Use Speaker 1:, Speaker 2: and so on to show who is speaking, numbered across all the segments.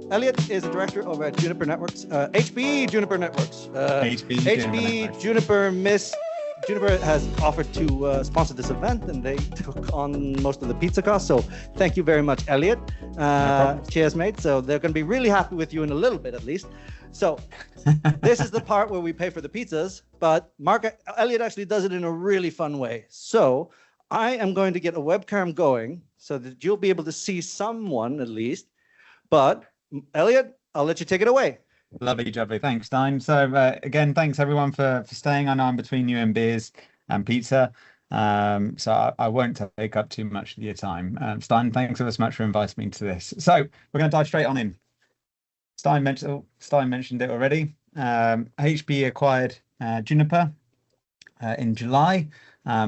Speaker 1: Elliot is a director over at Juniper Networks, HPE Juniper Networks,
Speaker 2: HPE
Speaker 1: Juniper Mist. Juniper has offered to sponsor this event, and they took on most of the pizza costs. So thank you very much, Elliot. Cheers, mate. So they're going to be really happy with you in a little bit, at least. So this is the part where we pay for the pizzas, but Elliot actually does it in a really fun way. So I am going to get a webcam going so that you'll be able to see someone at least. But Elliot, I'll let you take it away.
Speaker 2: Lovely, jubbly. Thanks, Stein. So again, thanks everyone for staying. I know I'm between you and beers and pizza, so I won't take up too much of your time. Stein, thanks ever so much for inviting me to this. So we're going to dive straight on in. Stein mentioned it already. HPE acquired Juniper in July.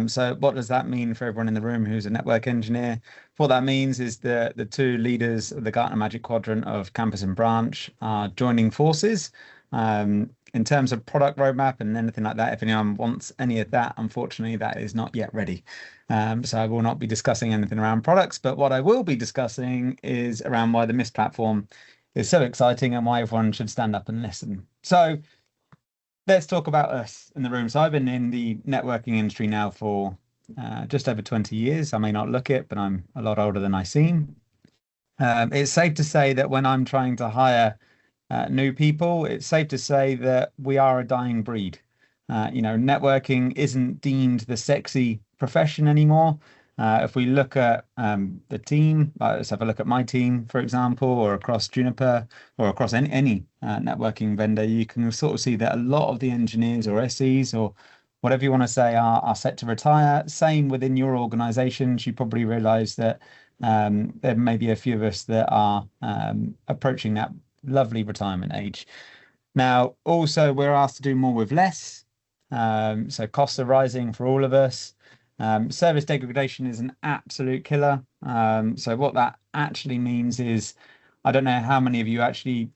Speaker 2: So what does that mean for everyone in the room who's a network engineer? What that means is the two leaders of the Gartner Magic Quadrant of campus and branch are joining forces. In terms of product roadmap and anything like that, if anyone wants any of that, unfortunately, that is not yet ready. So I will not be discussing anything around products, but what I will be discussing is around why the Mist platform is so exciting and why everyone should stand up and listen. So let's talk about us in the room. So I've been in the networking industry now for just over 20 years. I may not look it, but I'm a lot older than I seem. It's safe to say that when I'm trying to hire new people, it's safe to say that we are a dying breed. Networking isn't deemed the sexy profession anymore. If we look at the team, let's have a look at my team, for example, or across Juniper or across any networking vendor, you can sort of see that a lot of the engineers or SEs or whatever you want to say are set to retire. Same within your organizations. You probably realize that there may be a few of us that are approaching that lovely retirement age. Now, also, we're asked to do more with less. So costs are rising for all of us. Service degradation is an absolute killer. So what that actually means is, I don't know how many of you actually,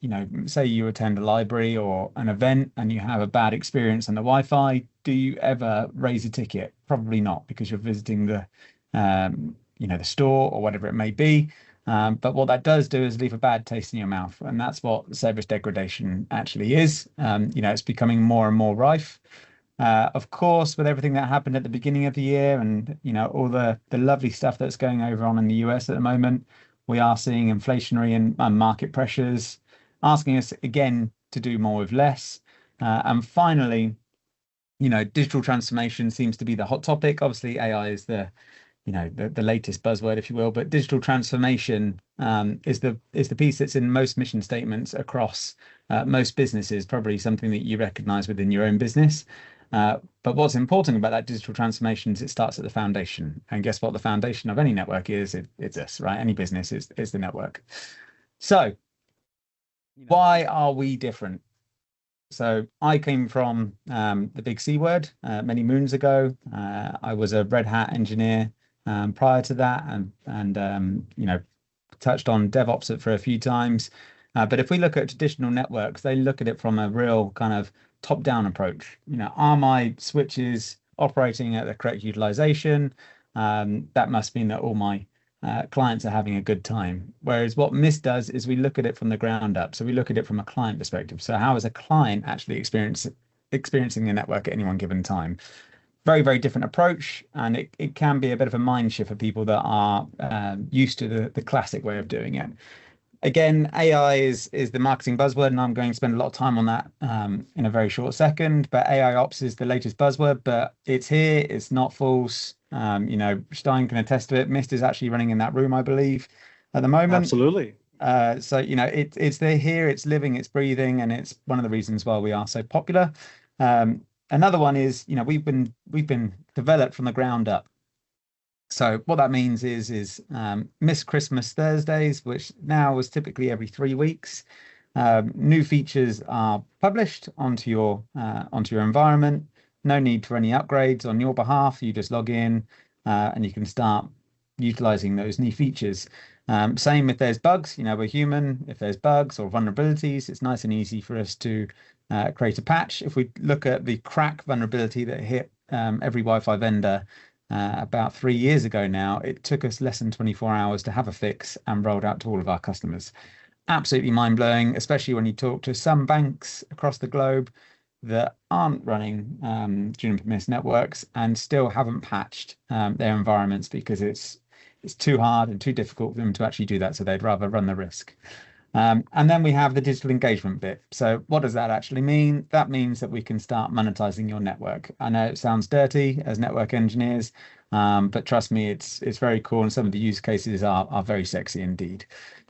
Speaker 2: say you attend a library or an event and you have a bad experience on the Wi-Fi. Do you ever raise a ticket? Probably not, because you're visiting the store or whatever it may be. But what that does do is leave a bad taste in your mouth. And that's what service degradation actually is. It's becoming more and more rife. Of course, with everything that happened at the beginning of the year and, all the lovely stuff that's going on in the US at the moment, we are seeing inflationary and market pressures asking us again to do more with less. And finally, digital transformation seems to be the hot topic. Obviously, AI is the latest buzzword, if you will, but digital transformation is the piece that's in most mission statements across most businesses, probably something that you recognize within your own business. But what's important about that digital transformation is it starts at the foundation. And guess what? The foundation of any network is? It's us, right? Any business is the network. So why are we different? So I came from the big C word many moons ago. I was a Red Hat engineer prior to that and touched on DevOps for a few times. But if we look at traditional networks, they look at it from a real kind of top-down approach. Are my switches operating at the correct utilization? That must mean that all my clients are having a good time. Whereas what Mist does is we look at it from the ground up. So we look at it from a client perspective. So how is a client actually experiencing the network at any one given time? Very, very different approach. And it can be a bit of a mind shift for people that are used to the classic way of doing it. Again, AI is the marketing buzzword, and I'm going to spend a lot of time on that in a very short second. But AIOps is the latest buzzword, but it's here. It's not false. Stein can attest to it. Mist is actually running in that room, I believe, at the moment.
Speaker 1: Absolutely.
Speaker 2: So it's there here. It's living. It's breathing, and it's one of the reasons why we are so popular. Another one is we've been developed from the ground up. So what that means is Miss Christmas Thursdays, which now is typically every 3 weeks. New features are published onto your environment. No need for any upgrades on your behalf. You just log in and you can start utilizing those new features. Same if there's bugs. We're human. If there's bugs or vulnerabilities, it's nice and easy for us to create a patch. If we look at the crack vulnerability that hit every Wi-Fi vendor about 3 years ago now, it took us less than 24 hours to have a fix and rolled out to all of our customers. absolutely mind-blowing, especially when you talk to some banks across the globe that aren't running Juniper Mist networks and still haven't patched their environments because it's too hard and too difficult for them to actually do that. So they'd rather run the risk. And then we have the digital engagement bit. So what does that actually mean? That means that we can start monetizing your network. I know it sounds dirty as network engineers, but trust me, it's very cool. And some of the use cases are very sexy indeed.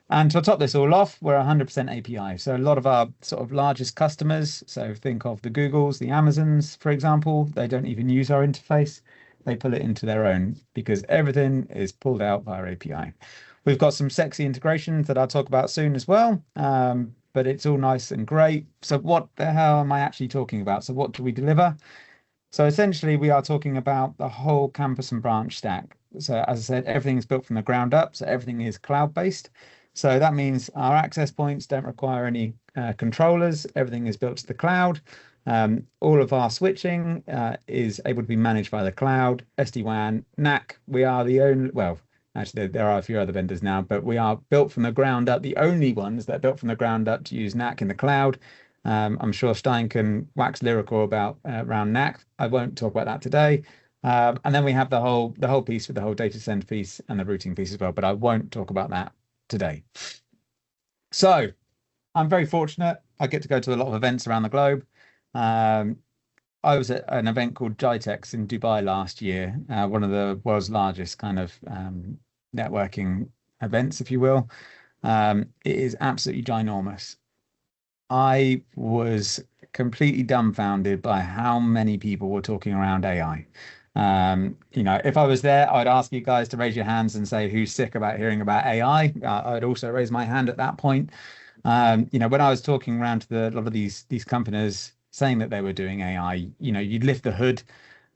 Speaker 2: And to top this all off, we're 100% API. So a lot of our sort of largest customers, so think of the Googles, the Amazons, for example, they don't even use our interface. They pull it into their own because everything is pulled out via API. We've got some sexy integrations that I'll talk about soon as well, but it's all nice and great. So what the hell am I actually talking about? So what do we deliver? So essentially, we are talking about the whole campus and branch stack. So as I said, everything is built from the ground up. So everything is cloud-based. So that means our access points don't require any controllers. Everything is built to the cloud. All of our switching is able to be managed by the cloud. SD-WAN, NAC, we are the only, well, actually, there are a few other vendors now, but we are built from the ground up, the only ones that are built from the ground up to use NAC in the cloud. I'm sure Stein can wax lyrical about around NAC. I won't talk about that today. And then we have the whole piece with the whole data center piece and the routing piece as well, but I won't talk about that today. So I'm very fortunate. I get to go to a lot of events around the globe. I was at an event called GITEX in Dubai last year, one of the world's largest kind of networking events, if you will. It is absolutely ginormous. I was completely dumbfounded by how many people were talking around AI. If I was there, I'd ask you guys to raise your hands and say who's sick about hearing about AI. I'd also raise my hand at that point. When I was talking around to a lot of these companies saying that they were doing AI, you'd lift the hood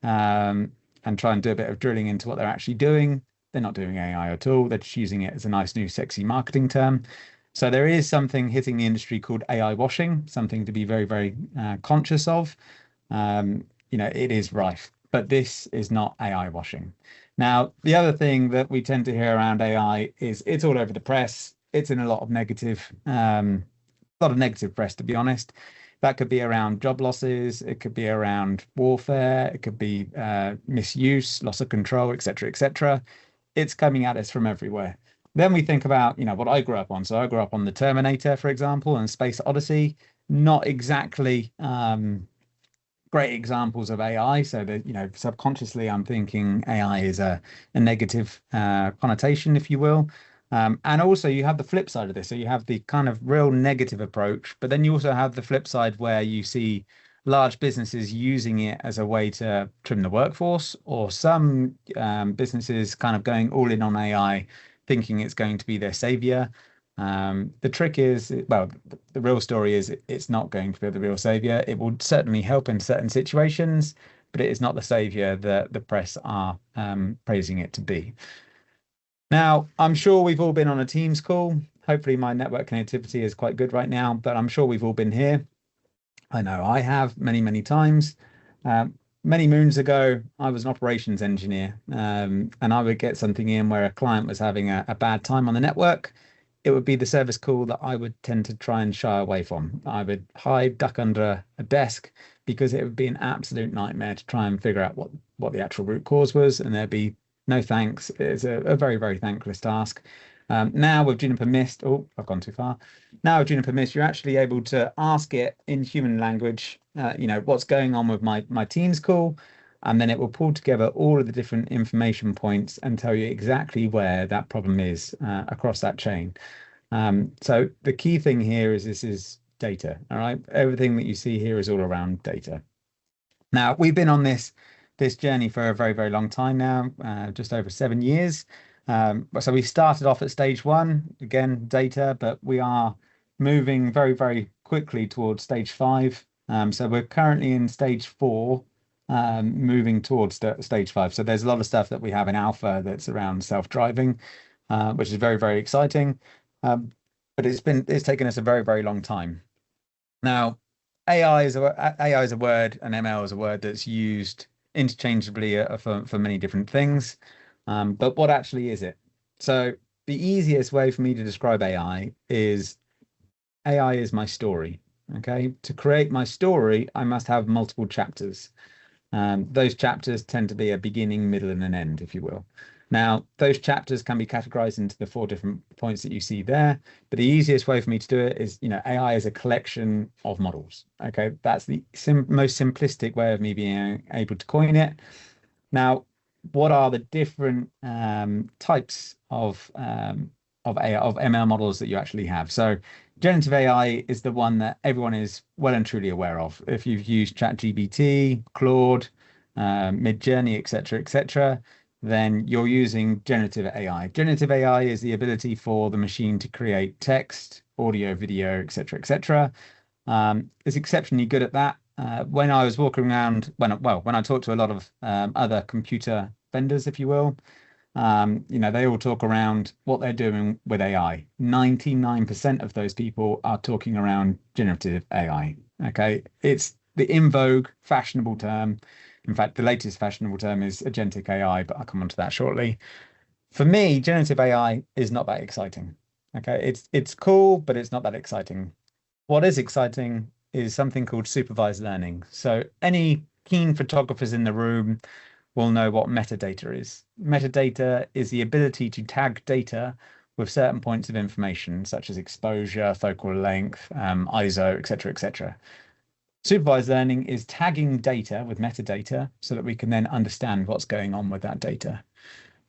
Speaker 2: and try and do a bit of drilling into what they're actually doing. They're not doing AI at all. They're just using it as a nice new sexy marketing term. So there is something hitting the industry called AI washing, something to be very, very conscious of. It is rife, but this is not AI washing. Now, the other thing that we tend to hear around AI is it's all over the press. It's in a lot of negative press, to be honest. That could be around job losses. It could be around warfare. It could be misuse, loss of control, etc., etc. It's coming at us from everywhere. Then we think about, what I grew up on. So I grew up on the Terminator, for example, and Space Odyssey. Not exactly great examples of AI. So that, subconsciously, I'm thinking AI is a negative connotation, if you will. And also you have the flip side of this. So you have the kind of real negative approach, but then you also have the flip side where you see large businesses using it as a way to trim the workforce, or some businesses kind of going all in on AI, thinking it's going to be their savior. The trick is, well, the real story is it's not going to be the real savior. It will certainly help in certain situations, but it is not the savior that the press are praising it to be. Now, I'm sure we've all been on a Teams call. Hopefully my network connectivity is quite good right now, but I'm sure we've all been here. I know I have many, many times. Many moons ago, I was an operations engineer, and I would get something in where a client was having a bad time on the network. It would be the service call that I would tend to try and shy away from. I would hide, duck under a desk, because it would be an absolute nightmare to try and figure out what the actual root cause was, and there'd be no thanks. It's a very, very thankless task. Now with Juniper Mist, oh, I've gone too far. Now with Juniper Mist, you're actually able to ask it in human language, what's going on with my Teams call, and then it will pull together all of the different information points and tell you exactly where that problem is across that chain. So the key thing here is this is data, all right? Everything that you see here is all around data. Now, we've been on this journey for a very, very long time now, just over 7 years. So we started off at stage 1, again, data, but we are moving very, very quickly towards stage 5. So we're currently in stage 4, moving towards stage 5. So there's a lot of stuff that we have in alpha that's around self-driving, which is very, very exciting. But it's taken us a very, very long time. Now, AI is a word, and ML is a word that's used interchangeably for many different things. But what actually is it? So the easiest way for me to describe AI is AI is my story. Okay, to create my story, I must have multiple chapters. Those chapters tend to be a beginning, middle, and an end, if you will. Now, those chapters can be categorized into the 4 different points that you see there. But the easiest way for me to do it is, AI is a collection of models. Okay, that's the most simplistic way of me being able to coin it. Now, what are the different types of ML models that you actually have? So generative AI is the one that everyone is well and truly aware of. If you've used ChatGPT, Claude, Midjourney, etc., then you're using generative AI. Generative AI is the ability for the machine to create text, audio, video, etc. It's exceptionally good at that. When I was walking around, when I talked to a lot of other computer vendors, if you will, they all talk around what they're doing with AI. 99% of those people are talking around generative AI. Okay, it's the in vogue, fashionable term. In fact, the latest fashionable term is Agentic AI, but I'll come on to that shortly. For me, generative AI is not that exciting. Okay, it's cool, but it's not that exciting. What is exciting is something called supervised learning. So any keen photographers in the room will know what metadata is. Metadata is the ability to tag data with certain points of information, such as exposure, focal length, ISO, etc. Supervised learning is tagging data with metadata so that we can then understand what's going on with that data.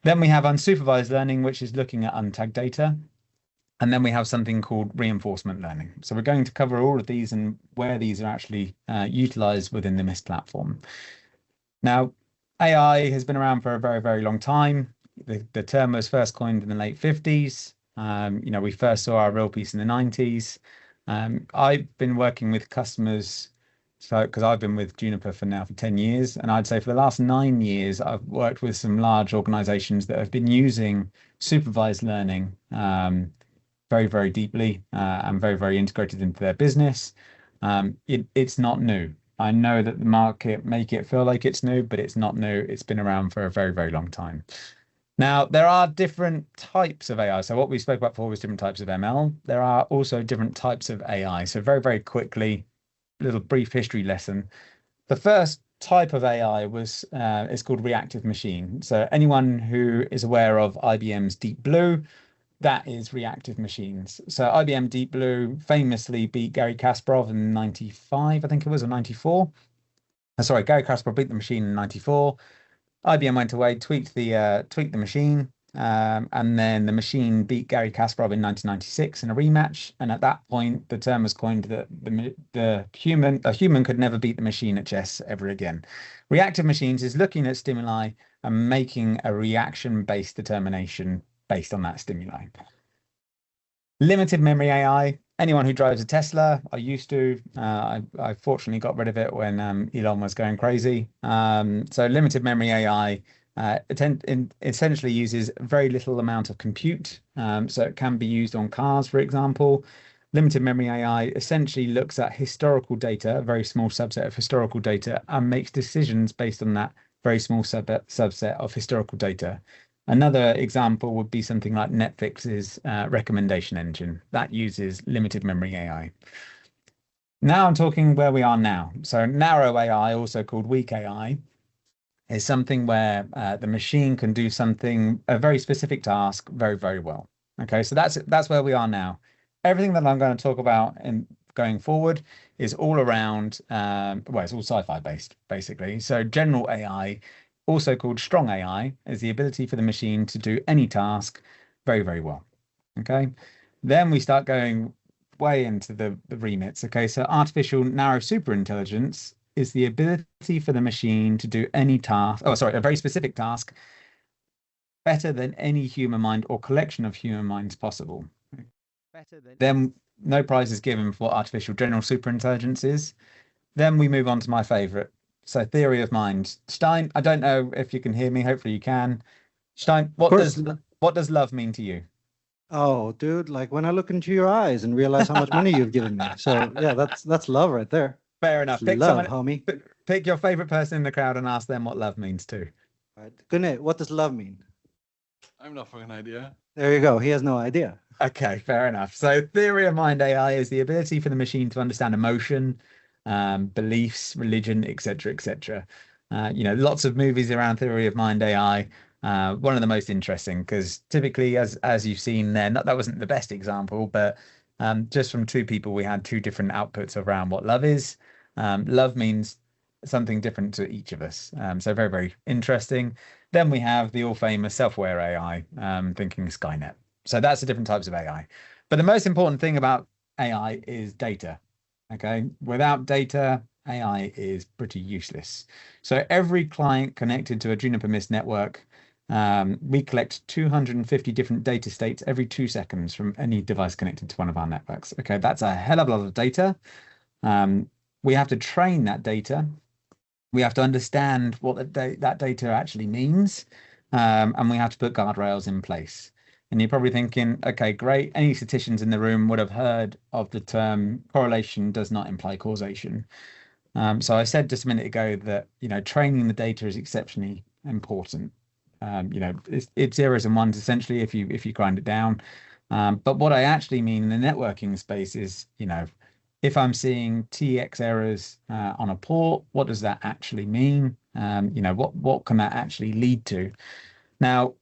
Speaker 2: Then we have unsupervised learning, which is looking at untagged data. And then we have something called reinforcement learning. So we're going to cover all of these and where these are actually utilized within the Mist platform. Now, AI has been around for a very, very long time. The term was first coined in the late 50s. We first saw our real piece in the 90s. I've been working with customers, because I've been with Juniper for 10 years. And I'd say for the last 9 years, I've worked with some large organizations that have been using supervised learning very, very deeply and very, very integrated into their business. It's not new. I know that the market make it feel like it's new, but it's not new. It's been around for a very, very long time. Now, there are different types of AI. So what we spoke about before was different types of ML. There are also different types of AI. So very, very quickly, a little brief history lesson. The first type of AI is called reactive machine. So anyone who is aware of IBM's Deep Blue, that is reactive machines. So IBM Deep Blue famously beat Gary Kasparov in 95, I think it was, or 94. Sorry, Gary Kasparov beat the machine in 94. IBM went away, tweaked the machine, and then the machine beat Gary Kasparov in 1996 in a rematch. And at that point, the term was coined that a human could never beat the machine at chess ever again. Reactive machines is looking at stimuli and making a reaction-based determination based on that stimuli. Limited memory AI. Anyone who drives a Tesla, I used to. I fortunately got rid of it when Elon was going crazy. So limited memory AI essentially uses very little amount of compute. So it can be used on cars, for example. Limited memory AI essentially looks at historical data, a very small subset of historical data, and makes decisions based on that very small subset of historical data. Another example would be something like Netflix's recommendation engine that uses limited memory AI. Now I'm talking where we are now. So narrow AI, also called weak AI, is something where the machine can do a very specific task very, very well. Okay, so that's where we are now. Everything that I'm going to talk about going forward is all around, it's all sci-fi based, basically. So general AI, also called strong AI, is the ability for the machine to do any task very, very well. Okay, then we start going way into the remits. Okay, so artificial narrow superintelligence is the ability for the machine to do any task, a very specific task, better than any human mind or collection of human minds possible. Then no prize is given for what artificial general superintelligence is. Then we move on to my favorite. So theory of mind. Stein, I don't know if you can hear me. Hopefully you can. Stein, what does love mean to you?
Speaker 1: Oh, dude, like when I look into your eyes and realize how much money you've given me. So yeah, that's love right there.
Speaker 2: Fair enough.
Speaker 1: Pick love, homie.
Speaker 2: Pick your favorite person in the crowd and ask them what love means too.
Speaker 1: All right. Gunnar, what does love mean?
Speaker 3: I'm not fucking idea.
Speaker 1: There you go. He has no idea.
Speaker 2: Okay, fair enough. So theory of mind AI is the ability for the machine to understand emotion, beliefs, religion, etc., etc. Lots of movies around theory of mind AI. One of the most interesting because typically, as you've seen there, that wasn't the best example, but just from two people, we had two different outputs around what love is. Love means something different to each of us. So very, very interesting. Then we have the all famous self-aware AI, thinking Skynet. So that's the different types of AI. But the most important thing about AI is data. Okay. Without data, AI is pretty useless. So every client connected to a Juniper Mist network, we collect 250 different data states every 2 seconds from any device connected to one of our networks. Okay, that's a hell of a lot of data. We have to train that data. We have to understand what that data actually means, and we have to put guardrails in place. And you're probably thinking, okay, great. Any statisticians in the room would have heard of the term correlation does not imply causation. So I said just a minute ago that training the data is exceptionally important. It's zeros and ones essentially if you grind it down. But what I actually mean in the networking space is, if I'm seeing TX errors on a port, what does that actually mean? What can that actually lead to? Now,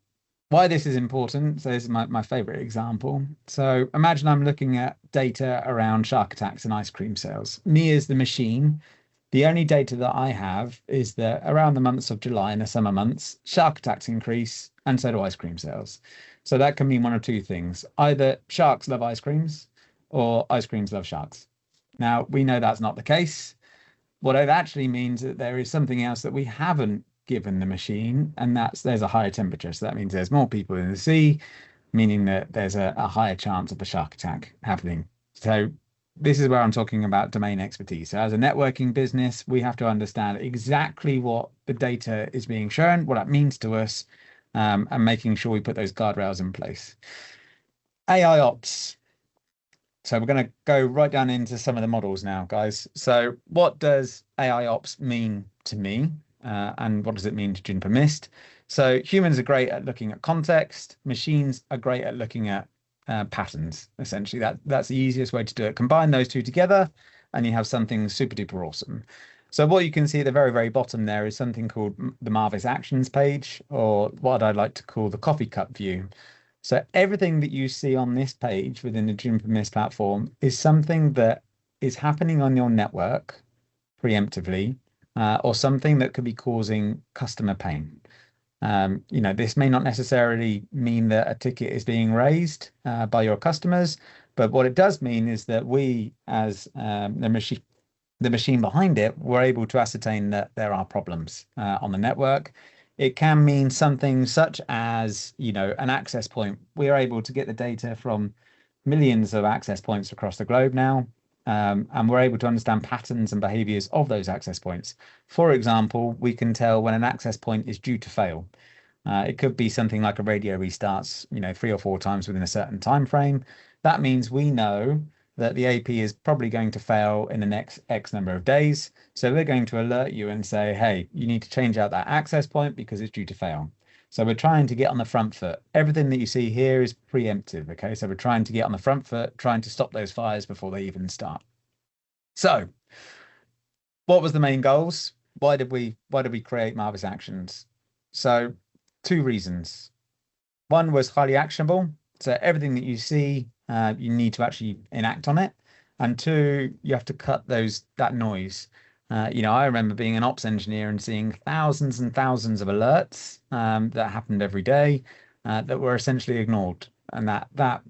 Speaker 2: why this is important, so this is my favorite example. So imagine I'm looking at data around shark attacks and ice cream sales. Me as the machine, the only data that I have is that around the months of July and the summer months, shark attacks increase and so do ice cream sales. So that can mean one of two things. Either sharks love ice creams or ice creams love sharks. Now, we know that's not the case. What it actually means that there is something else that we haven't given the machine, and there's a higher temperature. So that means there's more people in the sea, meaning that there's a higher chance of a shark attack happening. So this is where I'm talking about domain expertise. So as a networking business, we have to understand exactly what the data is being shown, what that means to us, and making sure we put those guardrails in place. AIOps. So we're going to go right down into some of the models now, guys. So what does AIOps mean to me? And what does it mean to Juniper Mist? So humans are great at looking at context. Machines are great at looking at patterns. Essentially, that's the easiest way to do it. Combine those two together, and you have something super duper awesome. So what you can see at the very, very bottom there is something called the Marvis Actions page, or what I'd like to call the coffee cup view. So everything that you see on this page within the Juniper Mist platform is something that is happening on your network preemptively, or something that could be causing customer pain. This may not necessarily mean that a ticket is being raised by your customers, but what it does mean is that we, as the machine behind it, we're able to ascertain that there are problems on the network. It can mean something such as, an access point. We are able to get the data from millions of access points across the globe now, and we're able to understand patterns and behaviors of those access points. For example, we can tell when an access point is due to fail. It could be something like a radio restarts, 3 or 4 times within a certain time frame. That means we know that the AP is probably going to fail in the next X number of days. So we're going to alert you and say, hey, you need to change out that access point because it's due to fail. So we're trying to get on the front foot. Everything that you see here is preemptive. Okay, so we're trying to get on the front foot, trying to stop those fires before they even start. So what was the main goals? Why did we create Marvis Actions? So 2 reasons. One was highly actionable. So everything that you see, you need to actually enact on it. And 2, you have to cut that noise. I remember being an ops engineer and seeing thousands and thousands of alerts that happened every day that were essentially ignored. And that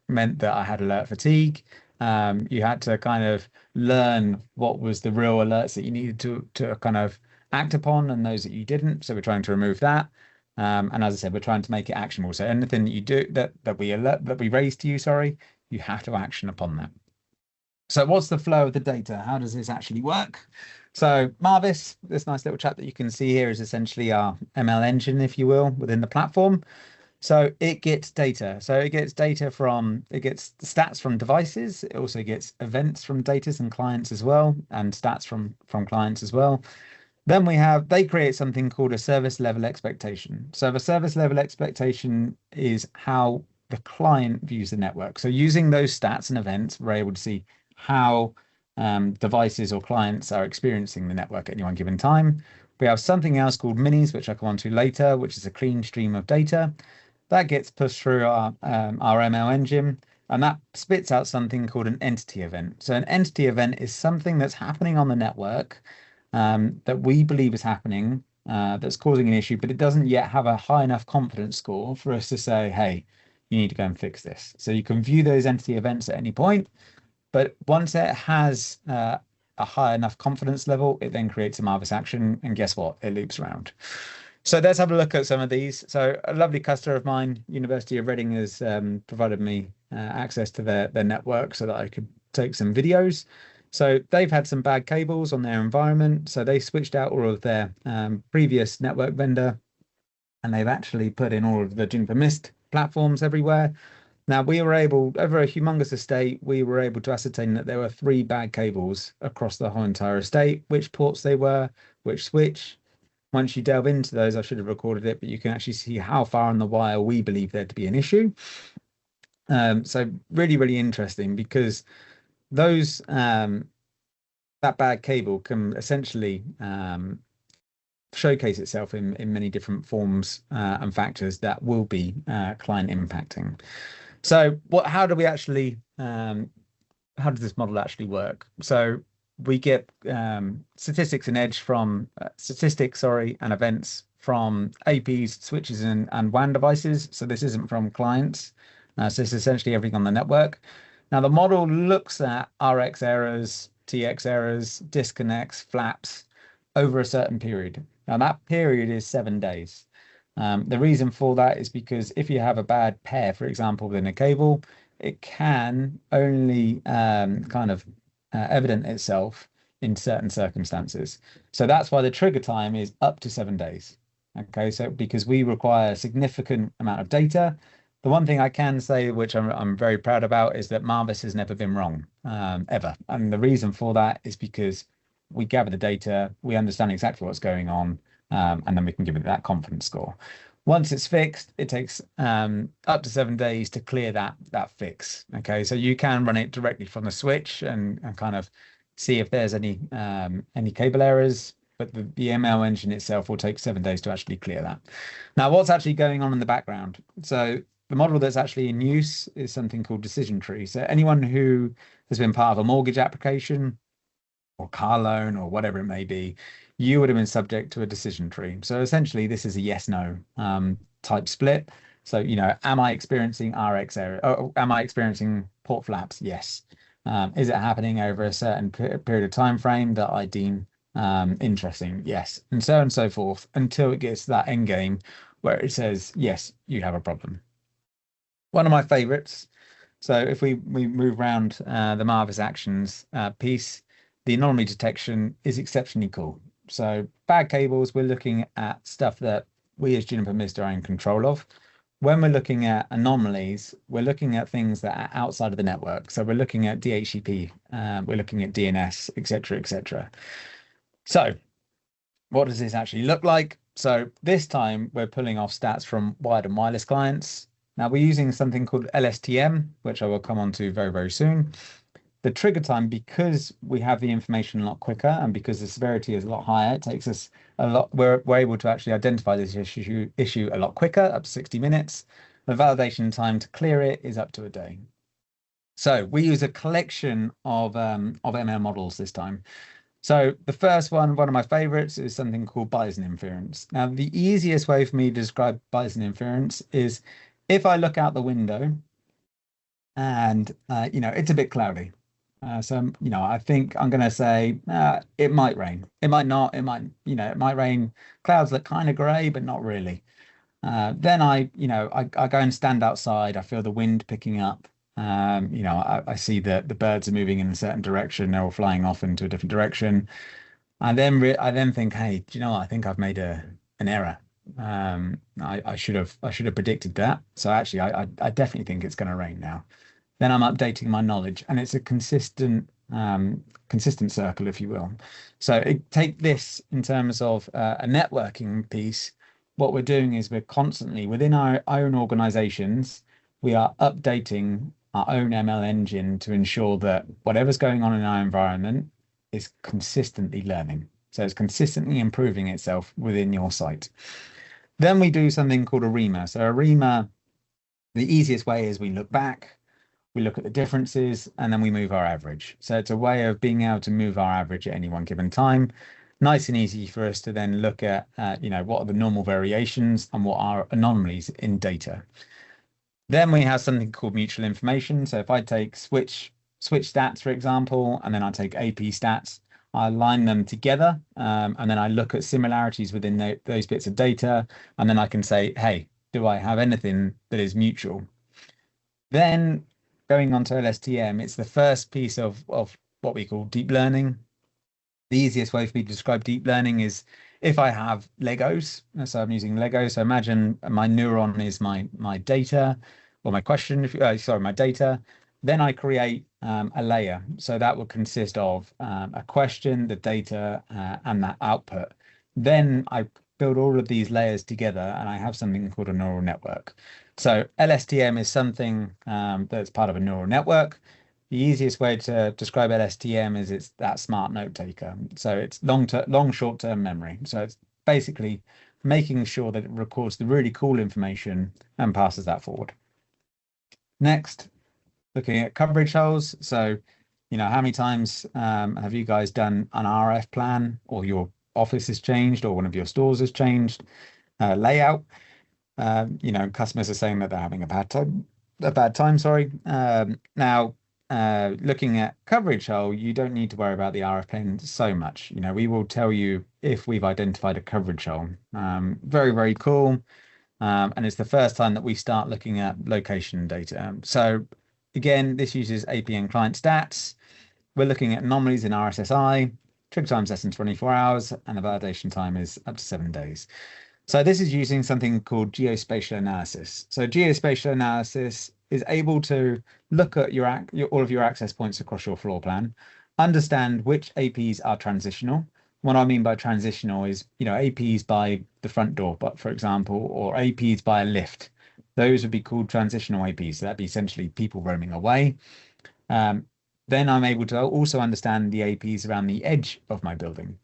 Speaker 2: meant that I had alert fatigue. You had to kind of learn what was the real alerts that you needed to kind of act upon and those that you didn't. So we're trying to remove that. And as I said, we're trying to make it actionable. So anything that you do that we raise to you, you have to action upon that. So what's the flow of the data? How does this actually work? So Marvis, this nice little chat that you can see here is essentially our ML engine, if you will, within the platform. So it gets data. So it gets stats from devices. It also gets events from data and clients as well, and stats from clients as well. Then they create something called a service level expectation. So the service level expectation is how the client views the network. So using those stats and events, we're able to see how devices or clients are experiencing the network at any one given time. We have something else called Minis, which I'll come on to later, which is a clean stream of data that gets pushed through our ML engine, and that spits out something called an entity event. So an entity event is something that's happening on the network that we believe is happening, that's causing an issue, but it doesn't yet have a high enough confidence score for us to say, hey, you need to go and fix this. So you can view those entity events at any point, but once it has a high enough confidence level, it then creates a Marvis action, and guess what? It loops around. So let's have a look at some of these. So a lovely customer of mine, University of Reading, has provided me access to their network so that I could take some videos. So they've had some bad cables on their environment. So they switched out all of their previous network vendor, and they've actually put in all of the Juniper Mist platforms everywhere. Now, we were able, over a humongous estate, we were able to ascertain that there were 3 bad cables across the whole entire estate, which ports they were, which switch. Once you delve into those, I should have recorded it, but you can actually see how far on the wire we believe there to be an issue. So really, really interesting, because those that bad cable can essentially showcase itself in many different forms and factors that will be client impacting. So how do we actually, how does this model actually work? So we get statistics and edge from and events from APs, switches, and WAN devices. So this isn't from clients. So this is essentially everything on the network. Now the model looks at RX errors, TX errors, disconnects, flaps over a certain period. Now that period is 7 days. The reason for that is because if you have a bad pair, for example, within a cable, it can only evident itself in certain circumstances. So that's why the trigger time is up to 7 days. Okay, so because we require a significant amount of data. The one thing I can say, which I'm very proud about, is that Marvis has never been wrong, ever. And the reason for that is because we gather the data, we understand exactly what's going on, and then we can give it that confidence score. Once it's fixed, it takes up to 7 days to clear that fix. Okay, so you can run it directly from the switch and kind of see if there's any cable errors, but the ML engine itself will take 7 days to actually clear that. Now, what's actually going on in the background? So the model that's actually in use is something called decision tree. So anyone who has been part of a mortgage application or car loan or whatever it may be, you would have been subject to a decision tree. So essentially, this is a yes/no type split. So, am I experiencing RX error? Or am I experiencing port flaps? Yes. Is it happening over a certain period of time frame that I deem interesting? Yes. And so on and so forth, until it gets to that end game where it says, yes, you have a problem. One of my favorites. So if we move around the Marvis actions piece, the anomaly detection is exceptionally cool. So bad cables, we're looking at stuff that we as Juniper Mist are in control of. When we're looking at anomalies, we're looking at things that are outside of the network. So we're looking at DHCP, we're looking at DNS, etc., etc. So what does this actually look like? So this time we're pulling off stats from wired and wireless clients. Now we're using something called LSTM, which I will come on to very, very soon. The trigger time, because we have the information a lot quicker and because the severity is a lot higher, it takes us a lot, we're able to actually identify this issue a lot quicker, up to 60 minutes. The validation time to clear it is up to a day. So we use a collection of ML models this time. So the first one of my favorites, is something called Bayesian inference. Now, the easiest way for me to describe Bayesian inference is if I look out the window and, it's a bit cloudy. So, I think I'm going to say it might rain. It might not. It might, it might rain. Clouds look kind of gray, but not really. Then I go and stand outside. I feel the wind picking up. I see that the birds are moving in a certain direction. They're all flying off into a different direction. I then think, hey, do you know what? I think I've made an error. I should have predicted that. So actually, I definitely think it's going to rain now. Then I'm updating my knowledge, and it's a consistent circle, if you will. So take this in terms of a networking piece. What we're doing is we're constantly within our own organizations, we are updating our own ML engine to ensure that whatever's going on in our environment is consistently learning. So it's consistently improving itself within your site. Then we do something called a REMA. So a REMA, the easiest way is we look back, we look at the differences, and then we move our average. So it's a way of being able to move our average at any one given time. Nice and easy for us to then look at, what are the normal variations and what are anomalies in data. Then we have something called mutual information. So if I take switch stats, for example, and then I take AP stats, I align them together, and then I look at similarities within those bits of data, and then I can say, hey, do I have anything that is mutual? Then going on to LSTM, it's the first piece of what we call deep learning. The easiest way for me to describe deep learning is if I have Legos, so I'm using Legos. So imagine my neuron is my data, or my question, my data. Then I create a layer. So that will consist of a question, the data, and that output. Then I build all of these layers together, and I have something called a neural network. So LSTM is something that's part of a neural network. The easiest way to describe LSTM is it's that smart note taker. So it's long short-term memory. So it's basically making sure that it records the really cool information and passes that forward. Next, looking at coverage holes. So, how many times have you guys done an RF plan, or your office has changed, or one of your stores has changed layout? Customers are saying that they're having a bad time. Sorry. Now, looking at coverage hole, you don't need to worry about the RF plane so much. We will tell you if we've identified a coverage hole. Very, very cool. And it's the first time that we start looking at location data. So again, this uses APN client stats. We're looking at anomalies in RSSI. Trigger time is less than 24 hours, and the validation time is up to 7 days. So this is using something called geospatial analysis. So geospatial analysis is able to look at all of your access points across your floor plan, understand which APs are transitional. What I mean by transitional is, APs by the front door, but for example, or APs by a lift. Those would be called transitional APs. So that'd be essentially people roaming away. Then I'm able to also understand the APs around the edge of my building.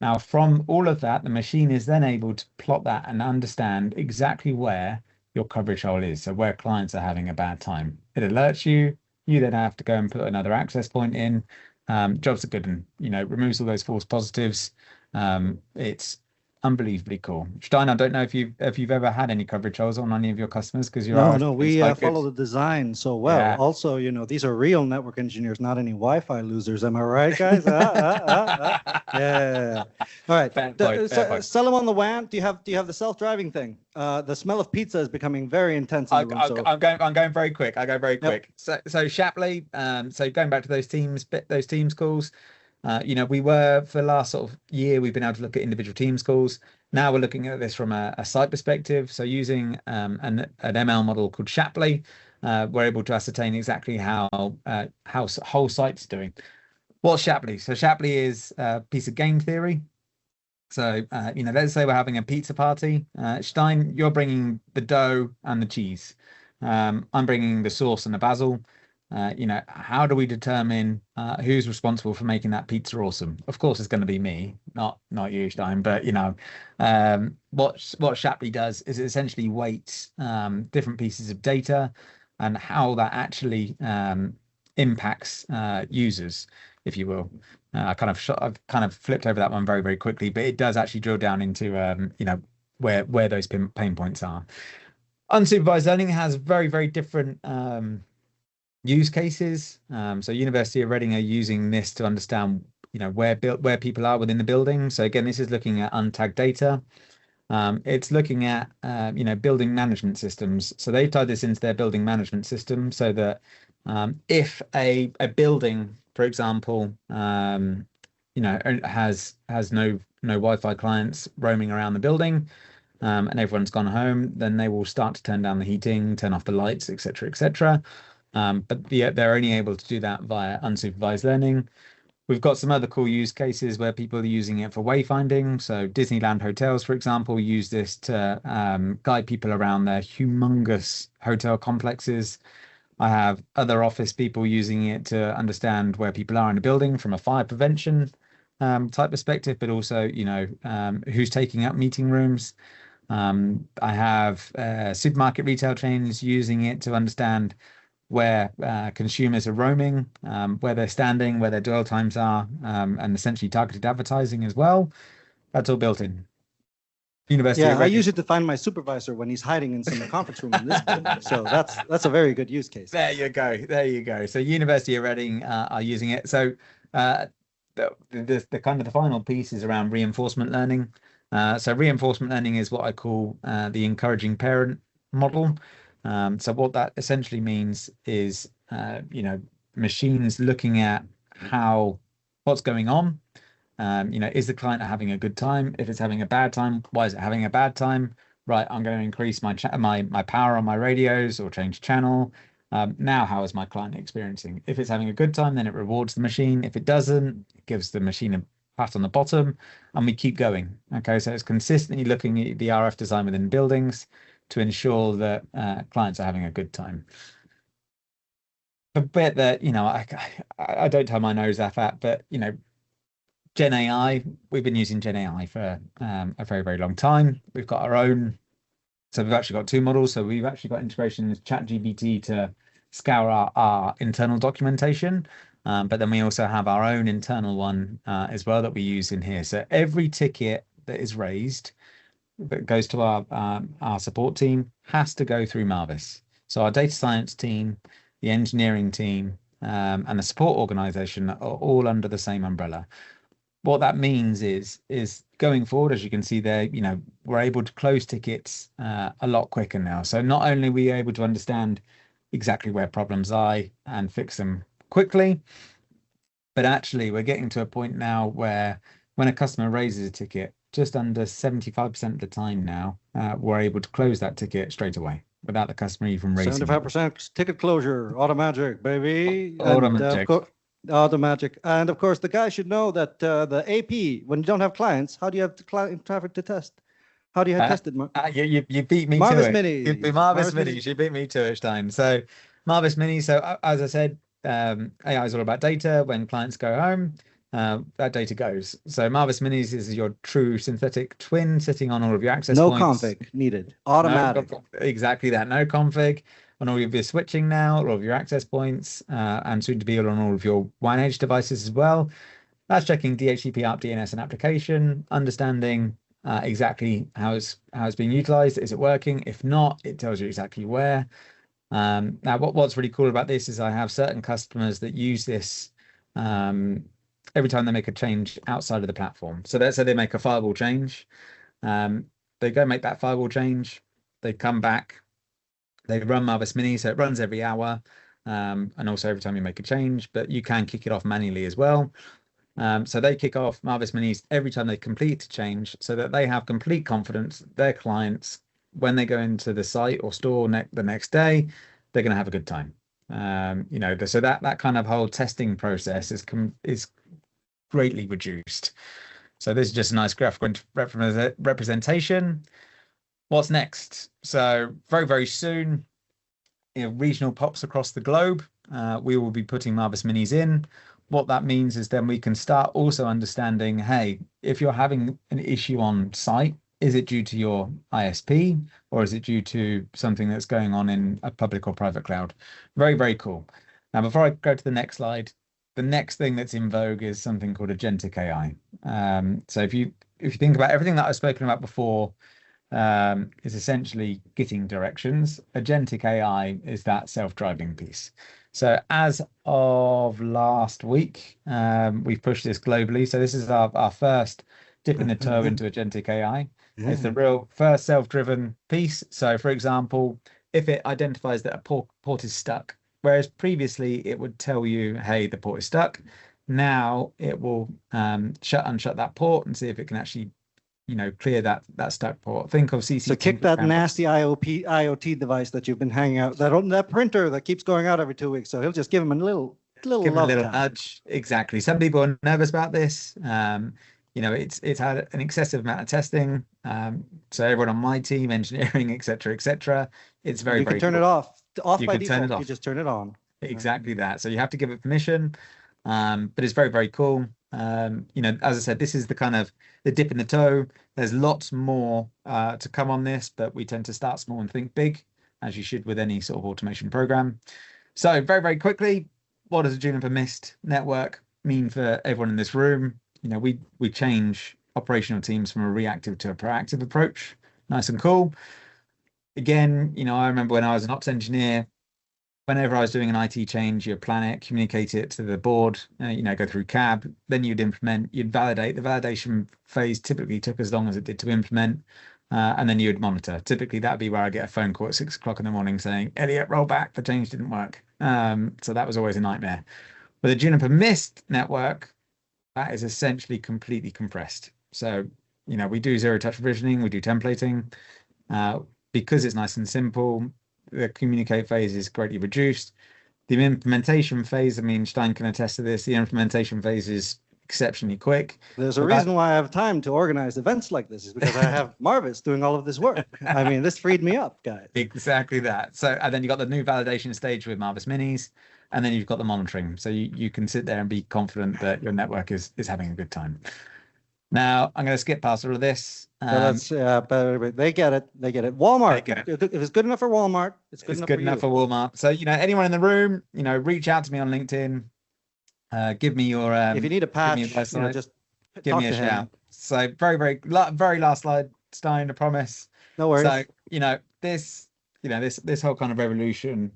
Speaker 2: Now, from all of that, the machine is then able to plot that and understand exactly where your coverage hole is, so where clients are having a bad time. It alerts you. You then have to go and put another access point in. Jobs are good, and removes all those false positives. It's unbelievably cool. Stein, I don't know if you've ever had any coverage holes on any of your customers, because
Speaker 1: no, we follow the design so well. Yeah. Also, these are real network engineers, not any Wi-Fi losers. Am I right, guys? Yeah. All right. Fair point. Sell them on the WAN. Do you have the self-driving thing? The smell of pizza is becoming very intense in the room.
Speaker 2: I'm going very quick. I go very quick. Yep. So Shapley. So going back to those Teams calls. We were, for the last sort of year, we've been able to look at individual Teams calls. Now we're looking at this from a site perspective. So using an ML model called Shapley, we're able to ascertain exactly how whole site's doing. What's Shapley? So Shapley is a piece of game theory. So, let's say we're having a pizza party. Stein, you're bringing the dough and the cheese. I'm bringing the sauce and the basil. How do we determine who's responsible for making that pizza awesome? Of course, it's going to be me, not you, Stein. But what Shapley does is it essentially weights different pieces of data and how that actually impacts users, if you will. I've kind of flipped over that one very, very quickly, but it does actually drill down into where those pain points are. Unsupervised learning has very, very different use cases. So University of Reading are using this to understand where people are within the building. So again, this is looking at untagged data. It's looking at building management systems. So they've tied this into their building management system, so that if a building, for example, has no Wi-Fi clients roaming around the building, and everyone's gone home, then they will start to turn down the heating, turn off the lights, etc., etc. But they're only able to do that via unsupervised learning. We've got some other cool use cases where people are using it for wayfinding. So Disneyland hotels, for example, use this to guide people around their humongous hotel complexes. I have other office people using it to understand where people are in a building from a fire prevention type perspective, but also, who's taking up meeting rooms. I have supermarket retail chains using it to understand where consumers are roaming, where they're standing, where their dwell times are, and essentially targeted advertising as well. That's all built in. University
Speaker 1: I use it to find my supervisor when he's hiding in some conference room in this building. So that's a very good use case.
Speaker 2: There you go. So University of Reading are using it. So the kind of the final piece is around reinforcement learning. So reinforcement learning is what I call the encouraging parent model. So what that essentially means is, machines looking at what's going on. Is the client having a good time? If it's having a bad time, why is it having a bad time? Right, I'm going to increase my power on my radios or change channel. Now, how is my client experiencing? If it's having a good time, then it rewards the machine. If it doesn't, it gives the machine a pat on the bottom, and we keep going. Okay, so it's consistently looking at the RF design within buildings to ensure that clients are having a good time. A bit that, I don't turn my nose at, but, GenAI, we've been using GenAI for a very, very long time. We've got our own, so we've actually got two models. So we've actually got integration with ChatGPT to scour our internal documentation, but then we also have our own internal one as well that we use in here. So every ticket that is raised that goes to our support team has to go through Marvis. So our data science team, the engineering team, and the support organization are all under the same umbrella. What that means is going forward, as you can see there, we're able to close tickets a lot quicker now. So not only are we able to understand exactly where problems are and fix them quickly, but actually we're getting to a point now where when a customer raises a ticket, just under 75% of the time now, we're able to close that ticket straight away without the customer even raising
Speaker 1: 75% ticket closure, automatic, baby.
Speaker 2: Automatic.
Speaker 1: Automatic. And of course, the guy should know that the AP, when you don't have clients, how do you have the client traffic to test? How do you have tested?
Speaker 2: You beat me
Speaker 1: Marvis
Speaker 2: to it.
Speaker 1: Minis.
Speaker 2: Marvis Minis. You beat me to it, Stein. So Marvis Minis. So as I said, AI is all about data. When clients go home, that data goes. So Marvis Minis is your true synthetic twin sitting on all of your access
Speaker 1: no
Speaker 2: points.
Speaker 1: No config needed. Automatic.
Speaker 2: Exactly that. No config on all of your switching now, all of your access points, and soon to be on all of your WAN edge devices as well. That's checking DHCP, ARP, DNS, and application, understanding exactly how it's being utilized. Is it working? If not, it tells you exactly where. Now, what's really cool about this is I have certain customers that use this every time they make a change outside of the platform. So let's say they make a firewall change. They go make that firewall change. They come back. They run Marvis Mini, so it runs every hour, and also every time you make a change, but you can kick it off manually as well. So they kick off Marvis Minis every time they complete a change so that they have complete confidence their clients, when they go into the site or store the next day, they're going to have a good time. So that kind of whole testing process is greatly reduced. So this is just a nice graphical representation. What's next? So very, very soon, regional POPs across the globe, we will be putting Marvis Minis in. What that means is then we can start also understanding, hey, if you're having an issue on site, is it due to your ISP or is it due to something that's going on in a public or private cloud? Very, very cool. Now, before I go to the next slide, the next thing that's in vogue is something called Agentic AI. So if you think about everything that I've spoken about before, is essentially getting directions. Agentic AI is that self-driving piece. So as of last week, we've pushed this globally. So this is our first dipping the toe into Agentic AI. Yeah. It's the real first self-driven piece. So for example, if it identifies that a port is stuck, whereas previously it would tell you, hey, the port is stuck. Now it will unshut that port and see if it can actually clear that stuck port. Think of CCTV.
Speaker 1: So kick that nasty IoT device that you've been hanging out, that printer that keeps going out every 2 weeks. So he'll just give him a little
Speaker 2: give them a little nudge. Exactly. Some people are nervous about this. It's had an excessive amount of testing. So everyone on my team, engineering, etc., it's very,
Speaker 1: you
Speaker 2: very
Speaker 1: can turn
Speaker 2: cool.
Speaker 1: it off by
Speaker 2: can
Speaker 1: default.
Speaker 2: Turn it off.
Speaker 1: You just turn it on.
Speaker 2: Exactly that. So you have to give it permission. But it's very, very cool. As I said, this is the dip in the toe. There's lots more to come on this, but we tend to start small and think big, as you should with any sort of automation program. So very, very quickly, what does a Juniper Mist network mean for everyone in this room? We change operational teams from a reactive to a proactive approach. Nice and cool. Again, I remember when I was an ops engineer, whenever I was doing an IT change, you'd plan it, communicate it to the board, go through CAB, then you'd implement, you'd validate. The validation phase typically took as long as it did to implement, and then you'd monitor. Typically, that'd be where I get a phone call at 6 o'clock in the morning saying, Elliot, roll back, the change didn't work. So that was always a nightmare. With a Juniper Mist network, that is essentially completely compressed. So, we do zero-touch provisioning, we do templating. Because it's nice and simple, the communicate phase is greatly reduced. The implementation phase, Stein can attest to this, the implementation phase is exceptionally quick.
Speaker 1: There's a reason why I have time to organize events like this, is because I have Marvis doing all of this work. This freed me up, guys.
Speaker 2: Exactly that. So, and then you've got the new validation stage with Marvis Minis, and then you've got the monitoring. So you can sit there and be confident that your network is having a good time. Now, I'm going to skip past all of this.
Speaker 1: But they get it. They get it. Walmart. If it's good enough for Walmart, it's good enough
Speaker 2: for Walmart. So, anyone in the room, reach out to me on LinkedIn. Give me your.
Speaker 1: If you need a patch, just
Speaker 2: give me a shout. So, very, very last slide, Stein, I promise.
Speaker 1: No worries.
Speaker 2: So, this whole kind of revolution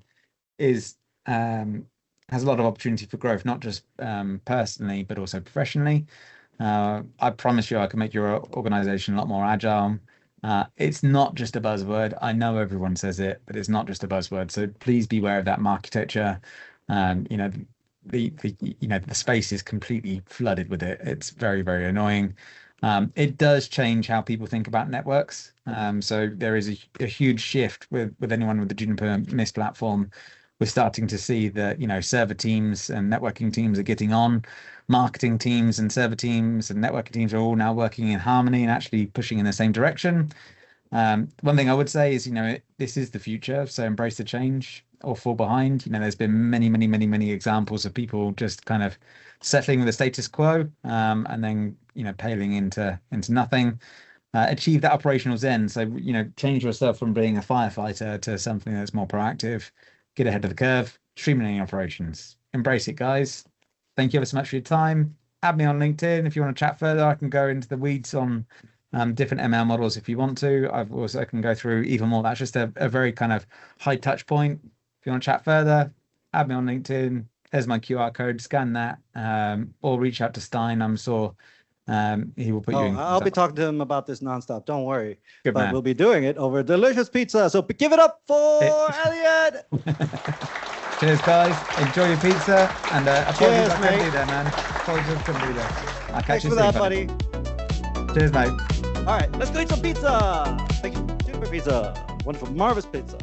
Speaker 2: has a lot of opportunity for growth, not just personally, but also professionally. I promise you I can make your organization a lot more agile. It's not just a buzzword. I know everyone says it, but it's not just a buzzword. So please be aware of that architecture. The space is completely flooded with it. It's very, very annoying. It does change how people think about networks. So there is a huge shift with anyone with the Juniper Mist platform. We're starting to see that, server teams and networking teams are getting on. Marketing teams and server teams and networking teams are all now working in harmony and actually pushing in the same direction. One thing I would say is, this is the future. So embrace the change or fall behind. There's been many examples of people just kind of settling with the status quo and then, paling into nothing. Achieve that operational zen. So, change yourself from being a firefighter to something that's more proactive. Get ahead of the curve, streamlining operations. Embrace it, guys. Thank you ever so much for your time. Add me on LinkedIn if you want to chat further. I can go into the weeds on different ML models if you want to. I can go through even more. That's just a very kind of high touch point. If you want to chat further, add me on LinkedIn. There's my QR code. Scan that, or reach out to Stein. I'm sure he will put you in.
Speaker 1: I'll be talking to him about this nonstop. Don't worry.
Speaker 2: Good man.
Speaker 1: We'll be doing it over delicious pizza. So give it up for Elliot.
Speaker 2: Cheers, guys. Enjoy your pizza. And apologies I couldn't be there, man. Apologies I couldn't be there. I'll catch you soon,
Speaker 1: buddy.
Speaker 2: Cheers, mate.
Speaker 1: All right, let's go eat some pizza. Thank you, Juniper Pizza. Wonderful Marvis Pizza.